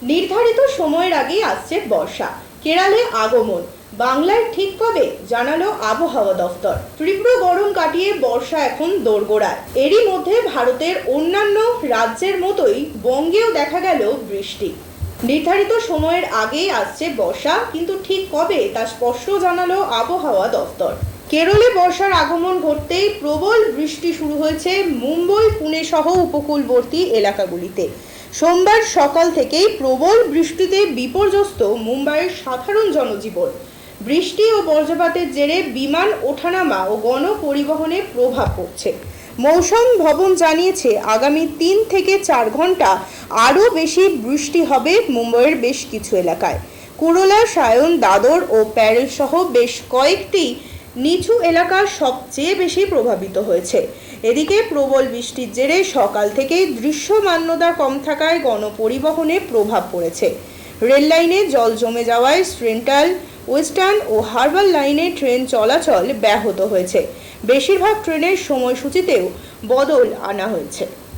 নির্ধারিত সময়ের আগেই আসছে বর্ষা, কেরালে আগমন। বাংলায় ঠিক কবে জানালো আবহাওয়া দফতর। তীব্র গরম কাটিয়ে বর্ষা এখন দোরগোড়ায়। এরই মধ্যে ভারতের অন্যান্য রাজ্যের মতোই বঙ্গেও দেখা গেল বৃষ্টি। নির্ধারিত সময়ের আগেই আসছে বর্ষা, কিন্তু ঠিক কবে তা স্পষ্ট জানালো আবহাওয়া দফতর। কেরলে বর্ষার আগমন ঘটতেই প্রবল বৃষ্টি শুরু হয়েছে মুম্বই, পুনে সহ উপকূলবর্তী এলাকাগুলিতে। সোমবার সকাল থেকেই প্রবল বৃষ্টিতে বিপর্যস্ত মুম্বাইয়ের সাধারণ জনজীবন। বৃষ্টি ও বজ্রপাতের জেরে বিমান ওঠানামা ও গণপরিবহনে প্রভাব পড়ছে। মৌসুম ভবন জানিয়েছে, আগামী 3 থেকে 4 ঘন্টা আরও বেশি বৃষ্টি হবে মুম্বাইয়ের বেশ কিছু এলাকায়। কুরলা, সায়ন, দাদর ও প্যারেল সহ বেশ কয়েকটি নিচু এলাকা সবচেয়ে বেশি প্রভাবিত হয়েছে। এদিকে প্রবল বৃষ্টির জেরে সকাল থেকেই দৃশ্যমানতা কম থাকায় গণপরিবহনে প্রভাব পড়েছে। রেল লাইনে জল জমে যাওয়ায় সেন্ট্রাল, ওয়েস্টার্ন ও হারবার লাইনে ট্রেন চলাচল ব্যাহত হয়েছে। বেশিরভাগ ট্রেনের সময়সূচিতেও বদল আনা হয়েছে।